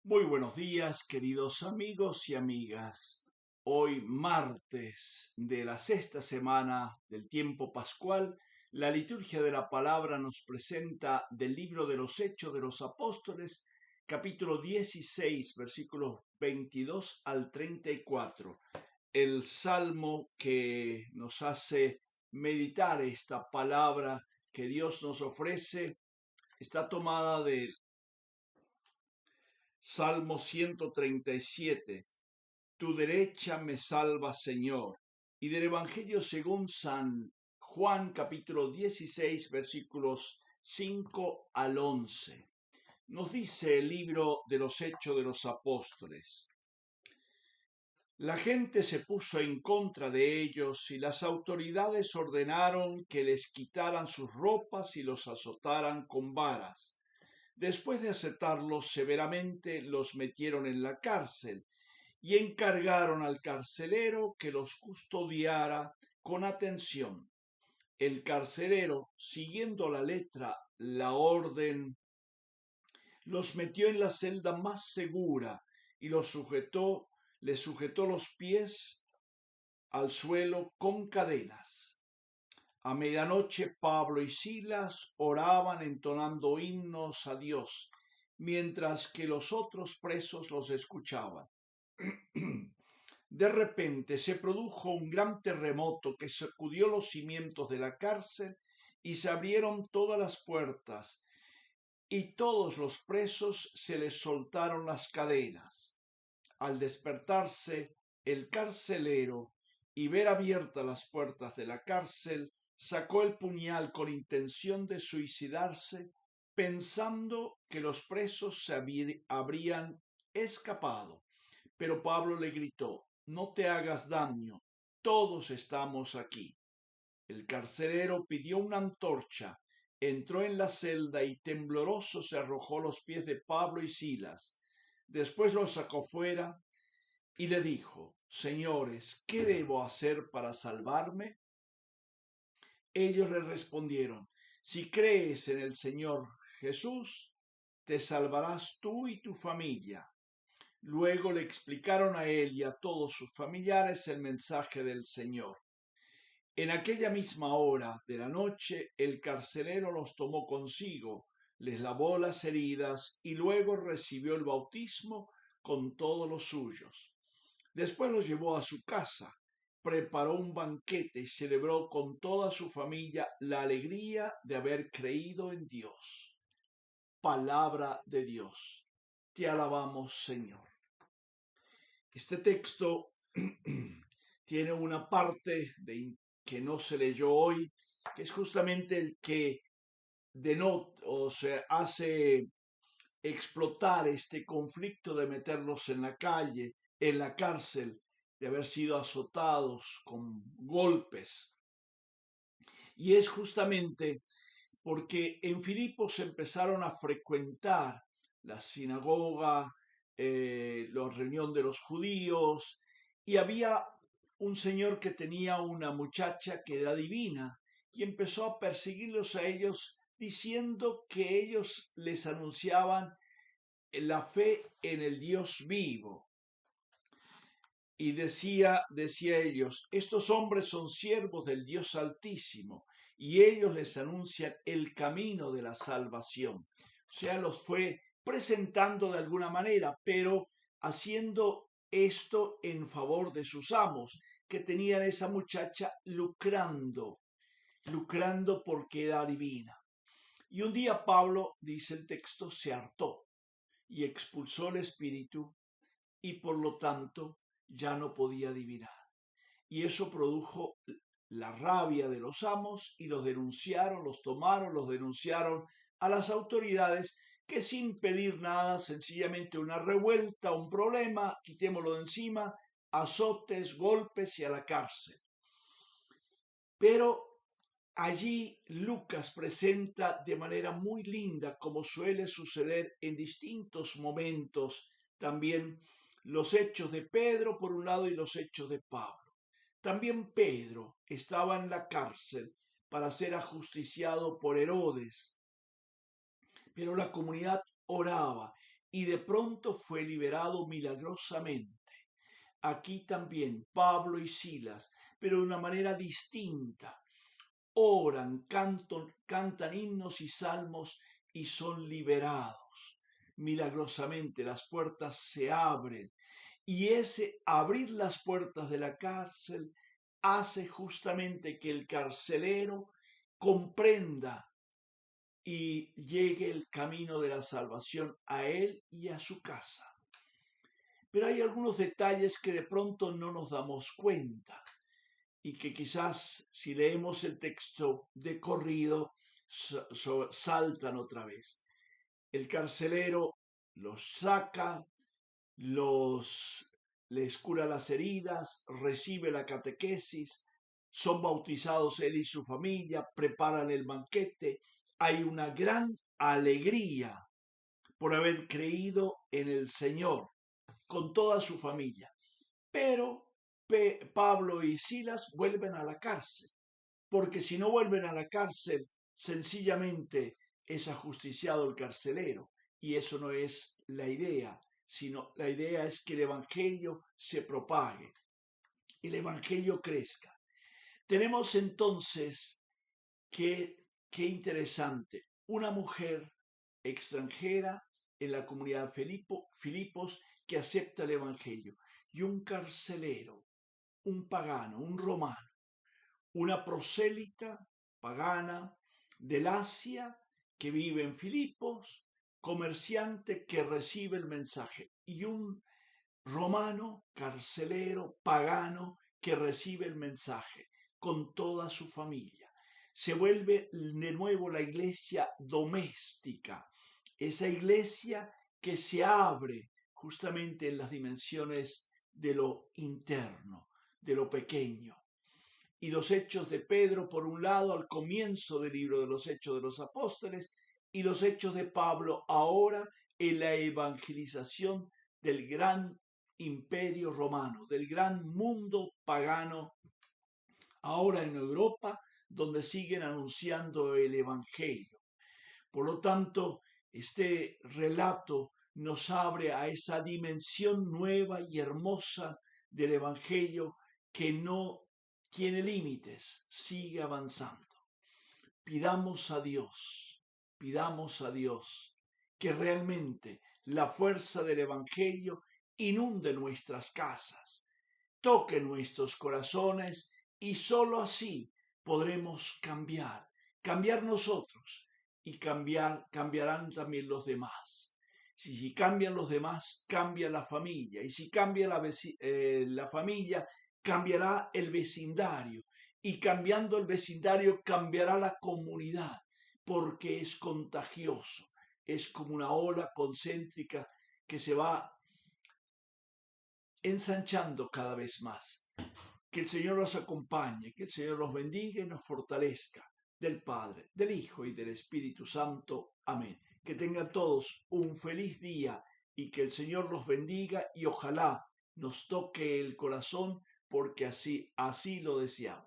Muy buenos días, queridos amigos y amigas. Hoy, martes de la sexta semana del tiempo pascual, la liturgia de la palabra nos presenta del libro de los Hechos de los Apóstoles, capítulo 16, versículos 22 al 34. El salmo que nos hace meditar esta palabra que Dios nos ofrece está tomada de Salmo 137. Tu derecha me salva, Señor. Y del Evangelio según San Juan, capítulo 16, versículos 5 al 11. Nos dice el libro de los Hechos de los Apóstoles. La gente se puso en contra de ellos y las autoridades ordenaron que les quitaran sus ropas y los azotaran con varas. Después de azotarlos severamente, los metieron en la cárcel y encargaron al carcelero que los custodiara con atención. El carcelero, siguiendo la letra, la orden, los metió en la celda más segura y les sujetó los pies al suelo con cadenas. A medianoche Pablo y Silas oraban entonando himnos a Dios, mientras que los otros presos los escuchaban. De repente se produjo un gran terremoto que sacudió los cimientos de la cárcel y se abrieron todas las puertas y todos los presos se les soltaron las cadenas. Al despertarse el carcelero y ver abiertas las puertas de la cárcel, sacó el puñal con intención de suicidarse, pensando que los presos se habrían escapado. Pero Pablo le gritó: no te hagas daño, todos estamos aquí. El carcelero pidió una antorcha, entró en la celda y tembloroso se arrojó a los pies de Pablo y Silas. Después los sacó fuera y le dijo: señores, ¿qué debo hacer para salvarme? Ellos le respondieron: si crees en el Señor Jesús, te salvarás tú y tu familia. Luego le explicaron a él y a todos sus familiares el mensaje del Señor. En aquella misma hora de la noche, el carcelero los tomó consigo, les lavó las heridas y luego recibió el bautismo con todos los suyos. Después los llevó a su casa, preparó un banquete y celebró con toda su familia la alegría de haber creído en Dios. Palabra de Dios. Te alabamos, Señor. Este texto tiene una parte que no se leyó hoy, que es justamente el que denota o se hace explotar este conflicto de meterlos en la calle, en la cárcel, de haber sido azotados con golpes. Y es justamente porque en Filipos empezaron a frecuentar la sinagoga, la reunión de los judíos, y había un señor que tenía una muchacha que era divina, y empezó a perseguirlos a ellos diciendo que ellos les anunciaban la fe en el Dios vivo. Y decía ellos: estos hombres son siervos del Dios Altísimo, y ellos les anuncian el camino de la salvación. O sea, los fue presentando de alguna manera, pero haciendo esto en favor de sus amos, que tenían esa muchacha lucrando porque era divina. Y un día Pablo, dice el texto, se hartó y expulsó el espíritu y por lo tanto ya no podía adivinar. Y eso produjo la rabia de los amos y los denunciaron, los tomaron, los denunciaron a las autoridades, que sin pedir nada, sencillamente una revuelta, un problema, quitémoslo de encima, azotes, golpes y a la cárcel. Pero allí Lucas presenta de manera muy linda, como suele suceder en distintos momentos, también los hechos de Pedro por un lado y los hechos de Pablo. También Pedro estaba en la cárcel para ser ajusticiado por Herodes, pero la comunidad oraba y de pronto fue liberado milagrosamente. Aquí también Pablo y Silas, pero de una manera distinta, oran, cantan himnos y salmos y son liberados. Milagrosamente las puertas se abren y ese abrir las puertas de la cárcel hace justamente que el carcelero comprenda y llegue el camino de la salvación a él y a su casa. Pero hay algunos detalles que de pronto no nos damos cuenta y que quizás si leemos el texto de corrido saltan otra vez. El carcelero los saca, les cura las heridas, recibe la catequesis, son bautizados él y su familia, preparan el banquete. Hay una gran alegría por haber creído en el Señor con toda su familia. Pero Pablo y Silas vuelven a la cárcel, porque si no vuelven a la cárcel, sencillamente es ajusticiado el carcelero, y eso no es la idea, sino la idea es que el Evangelio se propague, el Evangelio crezca. Tenemos entonces qué interesante, una mujer extranjera en la comunidad Filipos que acepta el Evangelio y un carcelero, un pagano, un romano, una prosélita pagana del Asia que vive en Filipos, comerciante que recibe el mensaje y un romano, carcelero, pagano que recibe el mensaje con toda su familia. Se vuelve de nuevo la iglesia doméstica, esa iglesia que se abre justamente en las dimensiones de lo interno, de lo pequeño. Y los hechos de Pedro, por un lado, al comienzo del libro de los Hechos de los Apóstoles, y los hechos de Pablo ahora en la evangelización del gran imperio romano, del gran mundo pagano, ahora en Europa, donde siguen anunciando el Evangelio. Por lo tanto, este relato nos abre a esa dimensión nueva y hermosa del Evangelio que no tiene límites, sigue avanzando. Pidamos a Dios que realmente la fuerza del Evangelio inunde nuestras casas, toque nuestros corazones y sólo así podremos cambiar nosotros y cambiarán también los demás. Si cambian los demás, cambia la familia. Y si cambia la familia, cambiará el vecindario. Y cambiando el vecindario, cambiará la comunidad, porque es contagioso. Es como una ola concéntrica que se va ensanchando cada vez más. Que el Señor los acompañe, que el Señor los bendiga y nos fortalezca. Del Padre, del Hijo y del Espíritu Santo. Amén. Que tengan todos un feliz día y que el Señor los bendiga y ojalá nos toque el corazón porque así lo deseamos.